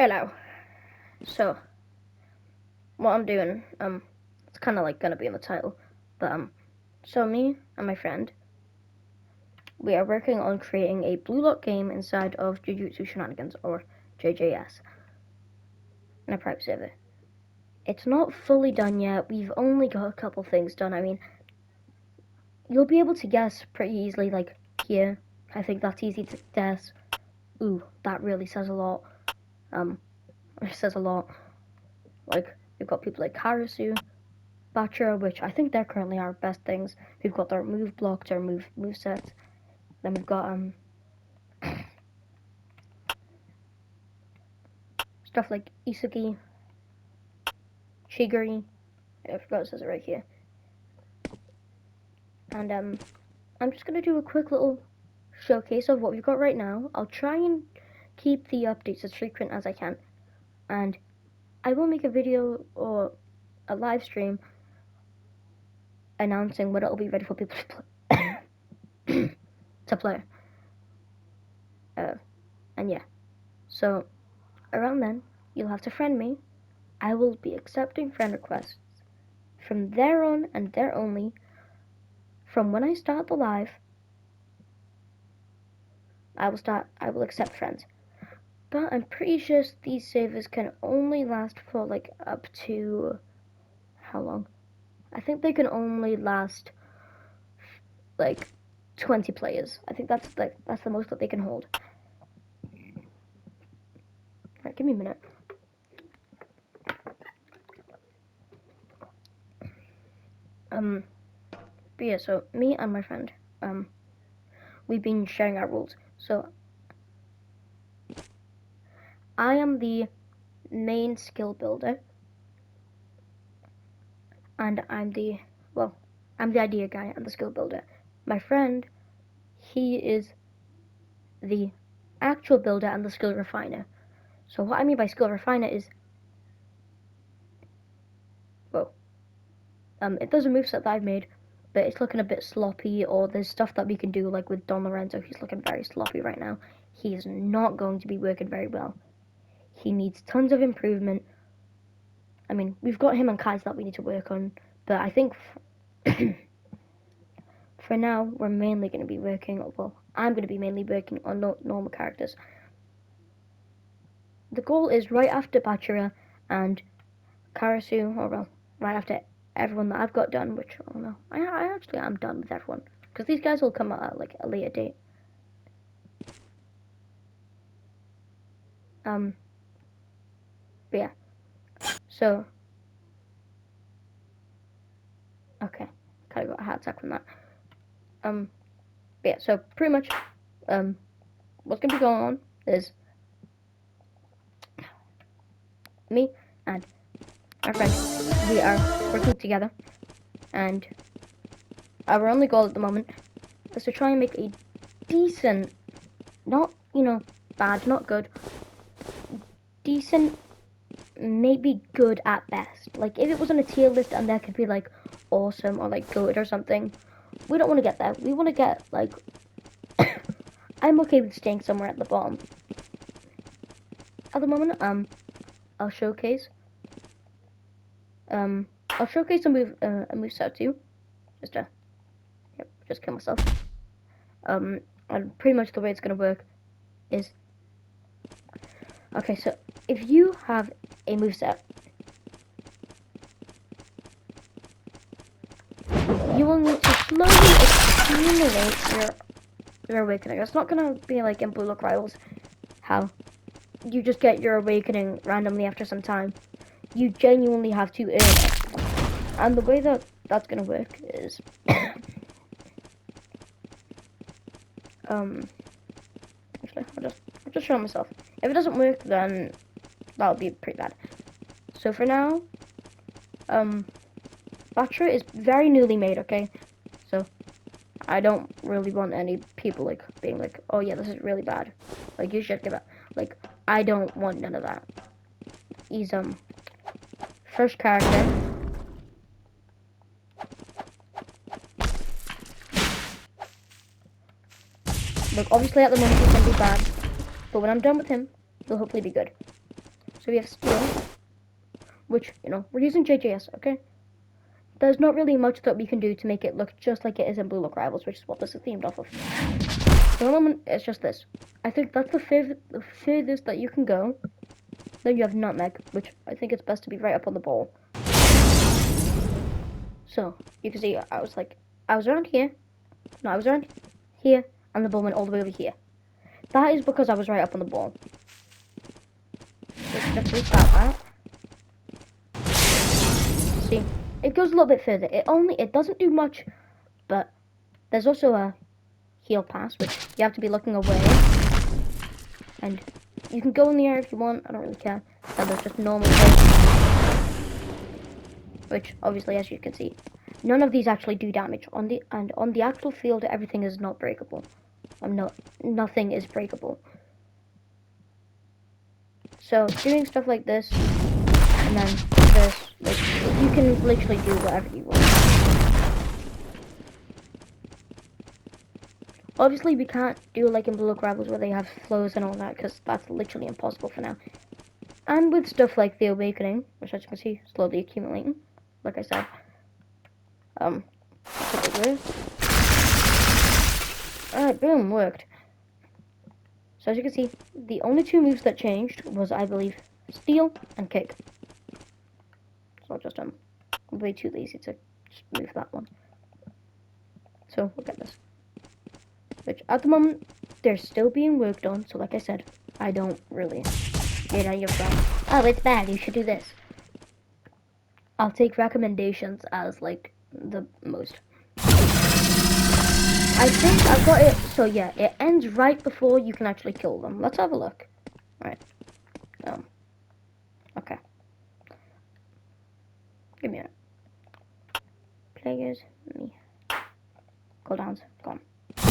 Hello. So, what I'm doing, it's kind of like gonna be in the title, but so me and my friend, we are working on creating a Blue Lock game inside of Jujutsu Shenanigans, or JJS, in a private server. It's not fully done yet. We've only got a couple things done. I mean, you'll be able to guess pretty easily. Like here, I think that's easy to guess. Ooh, that really says a lot. It says a lot. Like we've got people like Karasu, Bachira, which I think they're currently our best things. We've got their move blocks, their move sets. Then we've got stuff like Isuki, Chigiri. I forgot it says it right here. And I'm just gonna do a quick little showcase of what we've got right now. I'll try and keep the updates as frequent as I can, and I will make a video or a live stream announcing when it'll be ready for people to play. And yeah, so around then you'll have to friend me. I will be accepting friend requests from there on and there only. From when I start the live, I will accept friends. But I'm pretty sure these servers can only last for like up to how long? I think they can only last like 20 players. I think that's the most that they can hold. Alright, give me a minute. But yeah, so me and my friend, we've been sharing our rules. So I am the main skill builder, and I'm the idea guy and the skill builder. My friend, he is the actual builder and the skill refiner. So what I mean by skill refiner is, if there's a moveset that I've made, but it's looking a bit sloppy, or there's stuff that we can do, like with Don Lorenzo, he's looking very sloppy right now. He is not going to be working very well. He needs tons of improvement. I mean, we've got him and Kai's that we need to work on, but I think for now, we're mainly going to be working, I'm going to be mainly working on normal characters. The goal is right after Bachira and Karasu, or right after everyone that I've got done, which, I don't know, I actually am done with everyone, because these guys will come out at, like, a later date. But yeah, so, okay, kind of got a heart attack from that. But yeah, so pretty much, what's gonna be going on is me and my friend, we are working together, and our only goal at the moment is to try and make a decent, not, bad, not good, decent, maybe good at best. Like, if it was on a tier list and there could be, like, awesome or, like, good or something, we don't want to get there. We want to get, like, I'm okay with staying somewhere at the bottom. At the moment, I'll showcase a moveset to you. Just kill myself. And pretty much the way it's gonna work is, okay, so if you have a moveset, you will need to slowly accumulate your awakening. It's not gonna be like in Blue Lock Rivals, how you just get your awakening randomly after some time. You genuinely have to earn it. And the way that that's gonna work is, actually, I'll just show myself. If it doesn't work, then that'll be pretty bad. So for now, Batra is very newly made, okay? So I don't really want any people like being like, oh yeah, this is really bad. Like, you should give it. Like, I don't want none of that. He's first character. Look, obviously at the moment he's gonna be bad, but when I'm done with him, he'll hopefully be good. So we have steel, which, you know, we're using JJS, okay? There's not really much that we can do to make it look just like it is in Blue Look Rivals, which is what this is themed off of. For the moment, it's just this. I think that's the furthest that you can go. Then you have Nutmeg, which I think it's best to be right up on the ball. So, you can see I was around here. No, I was around here, and the ball went all the way over here. That is because I was right up on the ball. Let's just restart that. See, it goes a little bit further. It doesn't do much, but there's also a heal pass, which you have to be looking away. And you can go in the air if you want, I don't really care. And there's just normal hits, which obviously, as you can see, none of these actually do damage. On the actual field, everything is not breakable. Nothing is breakable. So doing stuff like this, and then this, like, you can literally do whatever you want. Obviously, we can't do like in Blue Look Rivals where they have flows and all that, because that's literally impossible for now. And with stuff like the Awakening, which as you can see, slowly accumulating, like I said, alright, boom, worked. So as you can see, the only two moves that changed was, I believe, Steal and Kick. So just I'm way too lazy to just move that one. So look at this. Which at the moment they're still being worked on. So like I said, I don't really get any of that. Oh, it's bad. You should do this. I'll take recommendations as like the most. I think I've got it. So yeah, it ends right before you can actually kill them. Let's have a look. All right. Okay. Give me a minute. Players, me. Cooldowns, gone. Does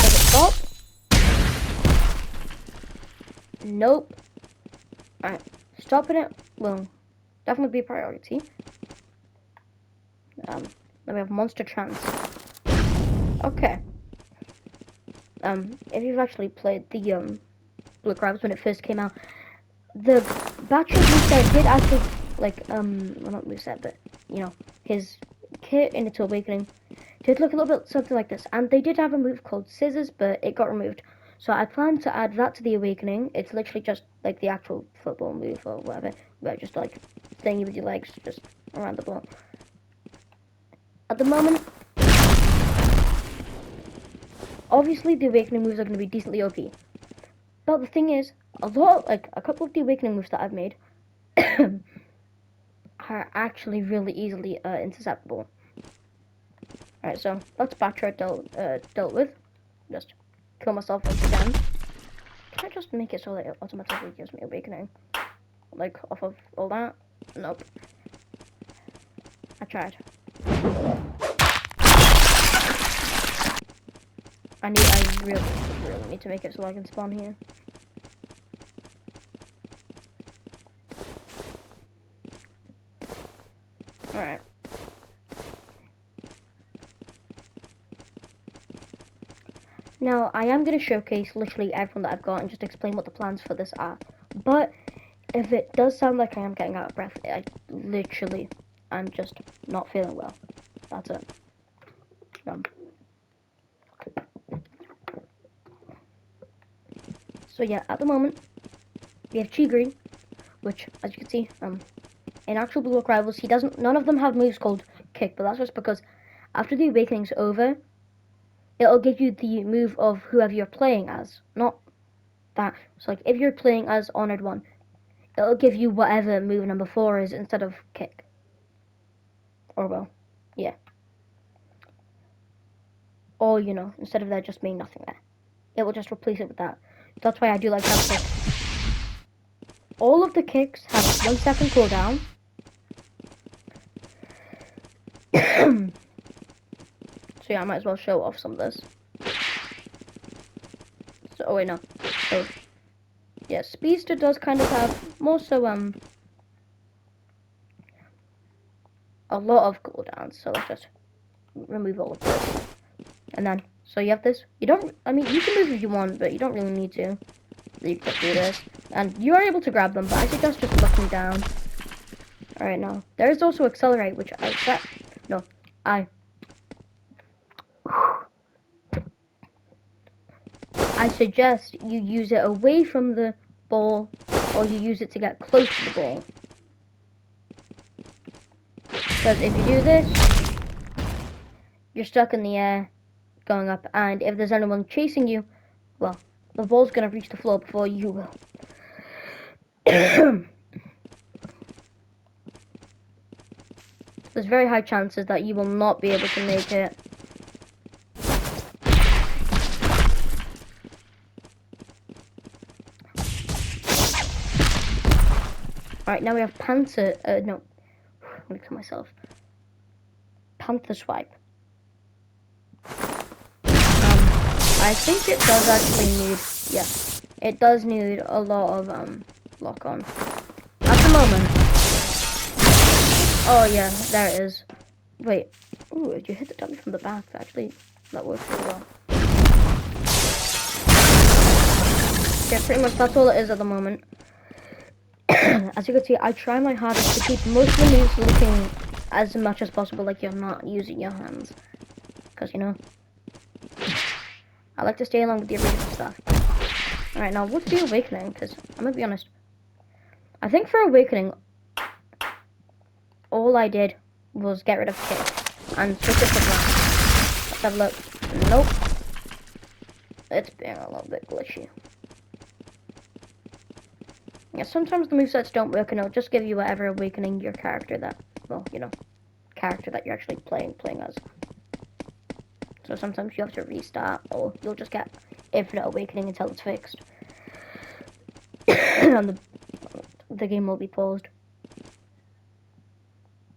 it stop? Nope. Alright. Stopping it will definitely be a priority. Then we have Monster Trance. Okay. If you've actually played the Blue Crabs when it first came out, the battery moveset did actually, like, well, not moveset, but, you know, his kit in its Awakening did look a little bit something like this. And they did have a move called Scissors, but it got removed. So I plan to add that to the Awakening. It's literally just like the actual football move or whatever, but just like thingy with your legs just around the ball. At the moment, obviously the Awakening moves are going to be decently OP. But the thing is, a couple of the Awakening moves that I've made are actually really easily interceptable. Alright, so that's Batra dealt with. Just kill myself once again. Can I just make it so that it automatically gives me Awakening? Like, off of all that? Nope. I tried. I really need to make it so I can spawn here. Alright. Now, I am going to showcase literally everyone that I've got and just explain what the plans for this are. But, if it does sound like I am getting out of breath, I'm just not feeling well. That's it. So yeah, at the moment, we have Chigri, which, as you can see, in actual Blue Look Rivals, none of them have moves called Kick, but that's just because after the Awakening's over, it'll give you the move of whoever you're playing as, not that. So like, if you're playing as Honored One, it'll give you whatever move number 4 is instead of Kick. Or well, yeah. Or, you know, instead of there just being nothing there. It will just replace it with that. That's why I do like to have Kick. All of the kicks have 1 second cooldown. So yeah, I might as well show off some of this. So, oh wait, no. So, yeah, Speedster does kind of have more so, a lot of cooldowns. So let's just remove all of this. And then So you have this. You don't. I mean, you can move if you want, but you don't really need to. You can do this, and you are able to grab them. But I suggest just looking down. All right, now there is also accelerate, which I suggest you use it away from the ball, or you use it to get close to the ball. Because if you do this, you're stuck in the air, going up, and if there's anyone chasing you, well, the ball's gonna reach the floor before you will. There's very high chances that you will not be able to make it. Alright, now we have Panther, no, let me kill myself. Panther Swipe. I think it does actually need, yeah, it does need a lot of, lock on. At the moment. Oh yeah, there it is. Wait, ooh, you hit the dummy from the back, actually, that works really well. Yeah, pretty much that's all it is at the moment. As you can see, I try my hardest to keep most of the moves looking as much as possible like you're not using your hands. Because, you know, I like to stay along with the original stuff. Alright, now what's the Awakening? Because I'm going to be honest. I think for Awakening, all I did was get rid of kick and switch it to blast. Let's have a look. Nope. It's being a little bit glitchy. Yeah, sometimes the movesets don't work and it'll just give you whatever Awakening your character that, well, you know, character that you're actually playing as. So sometimes you have to restart, or you'll just get infinite Awakening until it's fixed. And the game will be paused.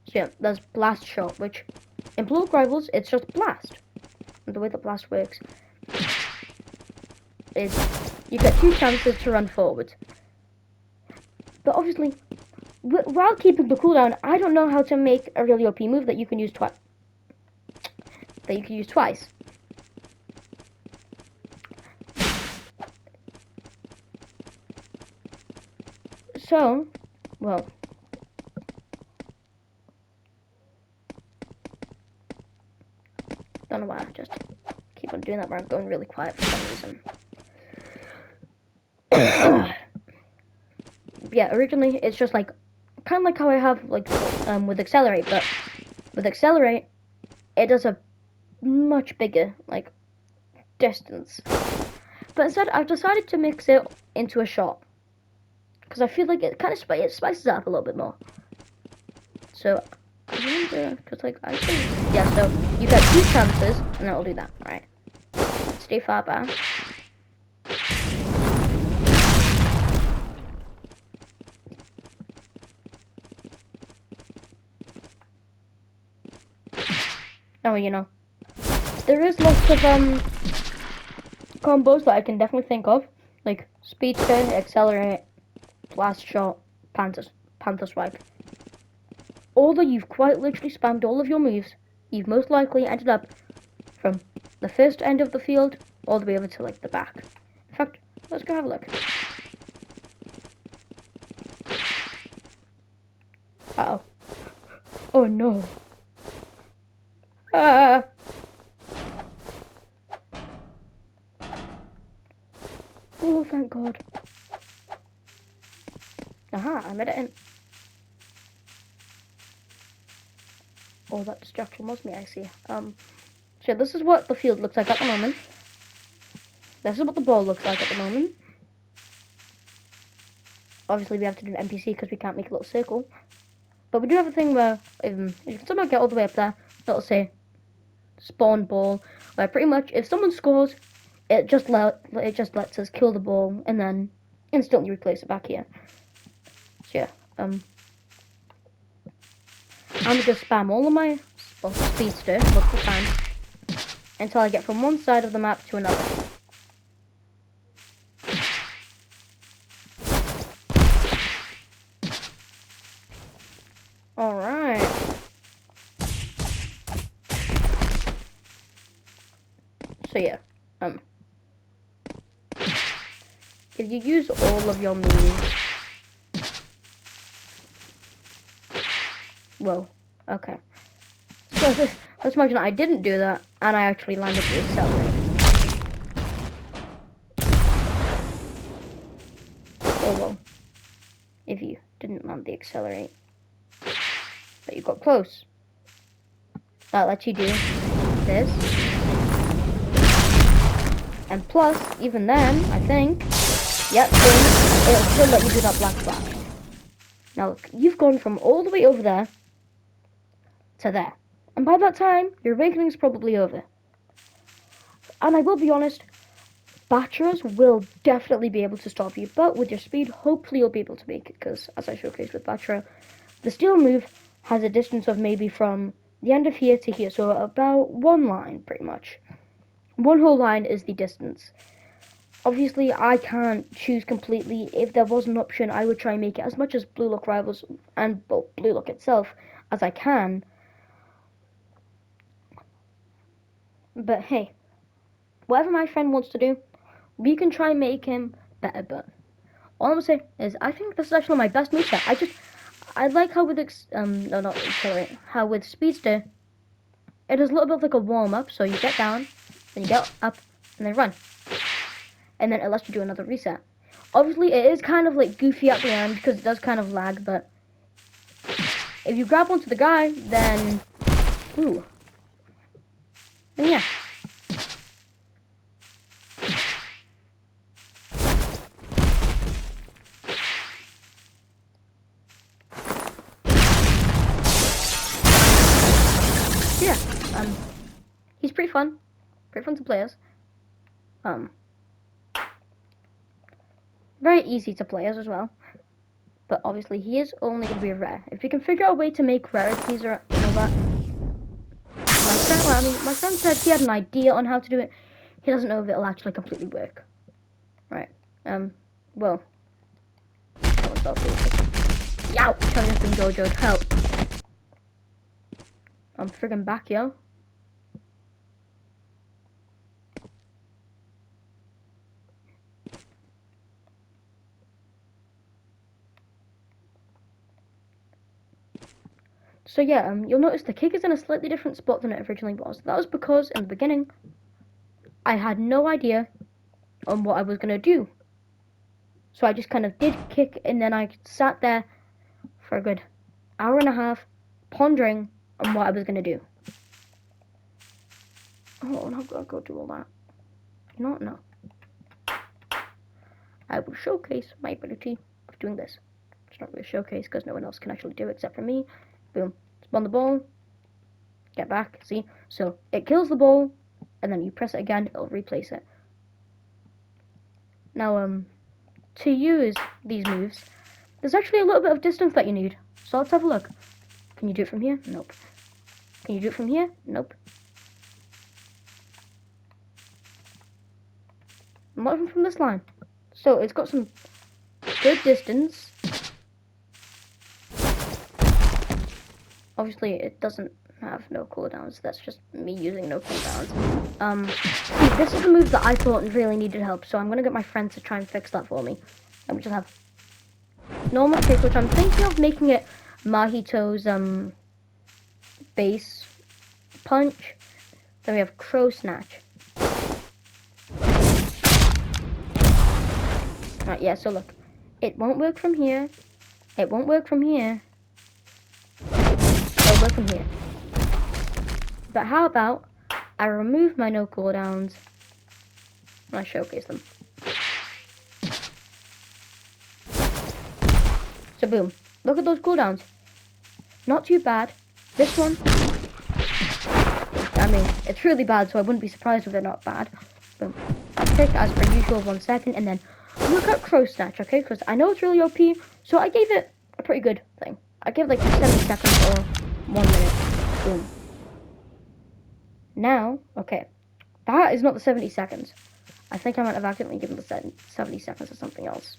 So yeah, there's Blast Shot, which in Block Rivals, it's just Blast. And the way that Blast works is you get 2 chances to run forward. But obviously, while keeping the cooldown, I don't know how to make a really OP move that you can use twice. So, well, don't know why I just keep on doing that, where I'm going really quiet for some reason. Yeah, originally it's just like kind of like how I have like with Accelerate, but with Accelerate it does a much bigger like distance. But instead I've decided to mix it into a shot because I feel like it kind of spices it up a little bit more. So I wonder, because like I think, yeah, so you get 2 chances and then we'll do that. Right, stay far back. Oh, you know, there is lots of combos that I can definitely think of, like Speedster, Accelerate, Blast Shot, Panther Swipe. Although you've quite literally spammed all of your moves, you've most likely ended up from the first end of the field all the way over to like the back. In fact, let's go have a look. Uh-oh. Oh no. Ah. Oh, thank God. Aha, I made it in. Oh, that distraction was me, I see. So this is what the field looks like at the moment. This is what the ball looks like at the moment. Obviously, we have to do an NPC because we can't make a little circle. But we do have a thing where if you can somehow get all the way up there, it'll say spawn ball, where pretty much if someone scores, it just lets us kill the ball and then instantly replace it back here. So yeah, I'm gonna just spam all of my speedster multiple times until I get from one side of the map to another. Alright. So yeah, if you use all of your moves, well, okay. So let's imagine I didn't do that, and I actually landed the accelerate. Oh well, if you didn't land the accelerate, but you got close. That lets you do this. And plus, even then, I think, yep, then it'll still let you do that black flash. Now look, you've gone from all the way over there to there. And by that time, your awakening is probably over. And I will be honest, Batchers will definitely be able to stop you, but with your speed, hopefully you'll be able to make it, because as I showcased with Batcher, the steel move has a distance of maybe from the end of here to here, so about one line, pretty much. One whole line is the distance. Obviously, I can't choose completely. If there was an option, I would try and make it as much as Blue Lock Rivals and Blue Lock itself as I can. But hey, whatever my friend wants to do, we can try and make him better. But all I'm gonna say is, I think this is actually my best moveset. I like how with no, not accelerate. How with Speedster, it is a little bit like a warm up. So you get down, then you get up, and then run, and then it lets you do another reset. Obviously, it is kind of like goofy at the end because it does kind of lag. But if you grab onto the guy, then ooh, then yeah. Yeah, he's pretty fun to play as. Very easy to play as well. But obviously, he is only going to be rare. If you can figure out a way to make rarities or all that. My friend said he had an idea on how to do it. He doesn't know if it'll actually completely work. Right. Well. Yow! Trying to Jojo, help. I'm friggin' back, yo. So yeah, you'll notice the kick is in a slightly different spot than it originally was. That was because in the beginning, I had no idea on what I was gonna do. So I just kind of did kick, and then I sat there for a good hour and a half, pondering on what I was gonna do. Oh, I'm not gonna go do all that. You know what? No. I will showcase my ability of doing this. It's not really a showcase because no one else can actually do it except for me. Boom. Spawn the ball. Get back. See? So it kills the ball, and then you press it again, it'll replace it. Now, to use these moves, there's actually a little bit of distance that you need. So let's have a look. Can you do it from here? Nope. Can you do it from here? Nope. Not even from this line. So it's got some good distance. Obviously, it doesn't have no cooldowns. That's just me using no cooldowns. See, this is the move that I thought really needed help. So I'm gonna get my friend to try and fix that for me. And we just have normal kick, which I'm thinking of making it Mahito's base punch. Then we have crow snatch. Right, yeah, so look. It won't work from here. It won't work from here. It'll work from here. But how about I remove my no cooldowns and I showcase them. So boom. Look at those cooldowns. Not too bad. This one, I mean, it's really bad, so I wouldn't be surprised if they're not bad. Boom. Tick as per usual, 1 second, and then look at crow snatch, okay? Because I know it's really OP, so I gave it a pretty good thing. I gave it like 70 seconds or 1 minute. Boom. Now, okay, that is not the 70 seconds. I think I might have accidentally given the 70 seconds or something else.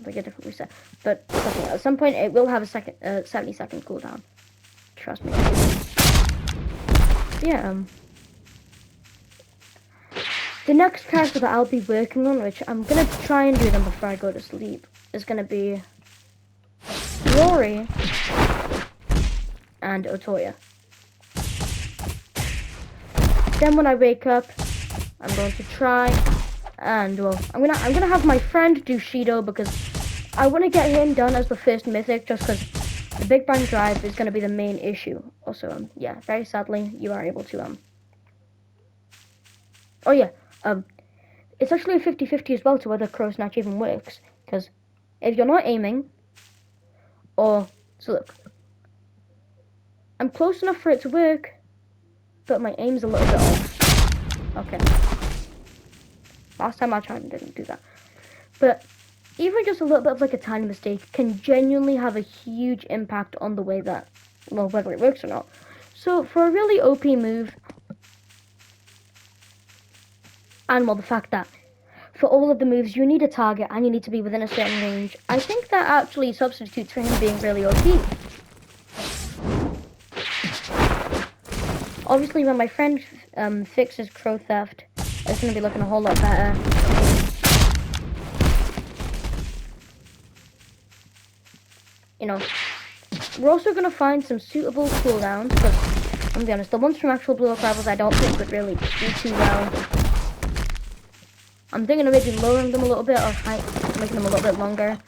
Like a different reset. But at some point it will have a 70-second cooldown. Trust me. Yeah, The next character that I'll be working on, which I'm gonna try and do them before I go to sleep, is gonna be Rory and Otoya. Then when I wake up, I'm going to try and well, I'm gonna have my friend do Shido because I want to get him done as the first mythic, just because the Big Bang Drive is gonna be the main issue. Also, yeah, very sadly, you are able to Oh yeah, it's actually a 50-50 as well to whether Crow Snatch even works, because if you're not aiming, or so look, I'm close enough for it to work, but my aim's a little bit off. Okay. Last time I tried and didn't do that. But even just a little bit of like a tiny mistake can genuinely have a huge impact on the way that, well, whether it works or not. So for a really OP move, and well, the fact that for all of the moves you need a target and you need to be within a certain range, I think that actually substitutes for him being really OP. Obviously, when my friend fixes Crow Theft, it's going to be looking a whole lot better. You know, we're also going to find some suitable cooldowns, because, I'm going to be honest, the ones from actual Blue Oak Rivals I don't think would really do too well. I'm thinking of maybe lowering them a little bit, or making them a little bit longer.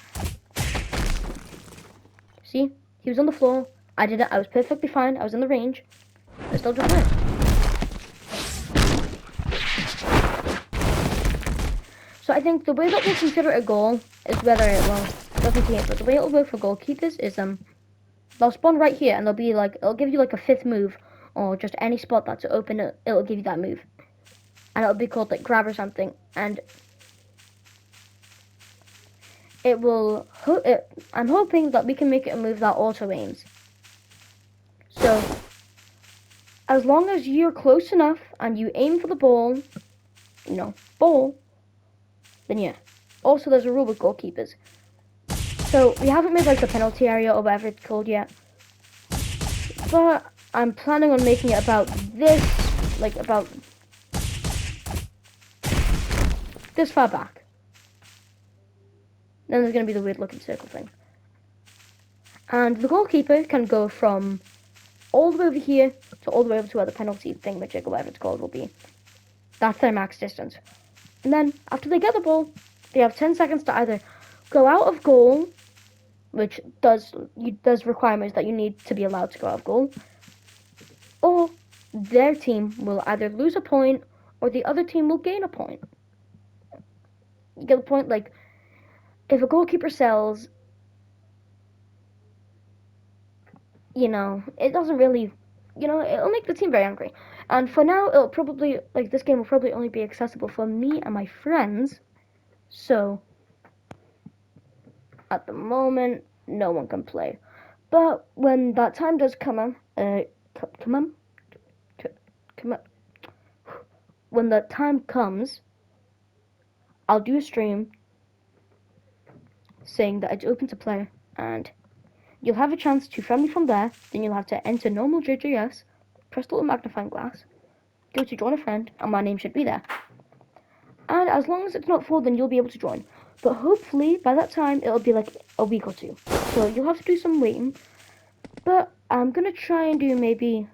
See? He was on the floor. I did it. I was perfectly fine. I was in the range. I still just went. So I think the way that we'll consider it a goal is whether it, well, doesn't change, but the way it'll work for goalkeepers is, they'll spawn right here, and they'll be like, it'll give you like a 5th move, or just any spot that's open, it'll give you that move. And it'll be called like grab or something, and it will, I'm hoping that we can make it a move that auto aims. So, as long as you're close enough, and you aim for the ball, ball, then yeah. Also, there's a rule with goalkeepers. So, we haven't made like the penalty area or whatever it's called yet. But I'm planning on making it about this, like about this far back. Then there's going to be the weird looking circle thing. And the goalkeeper can go from all the way over here to all the way over to where the penalty thingamajig or whatever it's called will be. That's their max distance. And then, after they get the ball, they have 10 seconds to either go out of goal, which there's requirements that you need to be allowed to go out of goal, or their team will either lose a point, or the other team will gain a point. You get the point? Like, if a goalkeeper sells, it doesn't really, it'll make the team very angry. And for now, it'll probably, like, this game will probably only be accessible for me and my friends. So, at the moment, no one can play. But when that time does come when the time comes, I'll do a stream saying that it's open to play, and you'll have a chance to friend me from there. Then you'll have to enter normal JJS, press the little magnifying glass, go to join a friend, and my name should be there. And as long as it's not full, then you'll be able to join. But hopefully, by that time, it'll be like a week or 2. So you'll have to do some waiting. But I'm gonna try and do maybe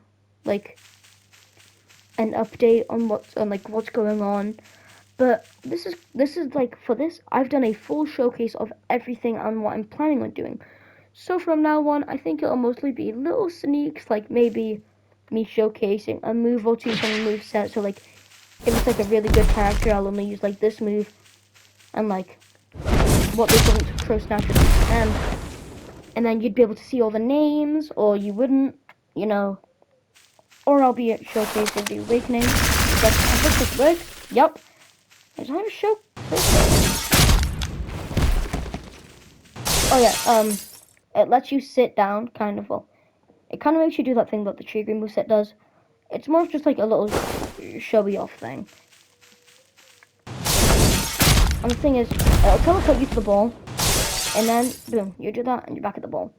like an update on what's going on. But this is like, for this, I've done a full showcase of everything and what I'm planning on doing. So from now on, I think it'll mostly be little sneaks, like maybe me showcasing a move or two from the move set. So like, if it's like a really good character, I'll only use like this move, and like what they call to Crow Snatch and then you'd be able to see all the names, or you wouldn't, or I'll be showcasing the Awakening. But I hope this works. Yep. I just have a show. Oh yeah, it lets you sit down, kind of. Well, it kind of makes you do that thing that the tree green moveset does. It's more of just like a little showy off thing. And the thing is, it'll teleport you to the ball, and then boom, you do that, and you're back at the ball.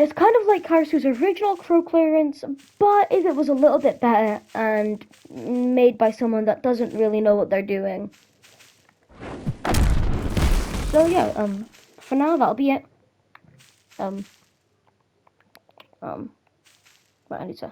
It's kind of like Cars 2's original crew clearance, but if it was a little bit better and made by someone that doesn't really know what they're doing. So yeah, for now that'll be it. Right, I need to,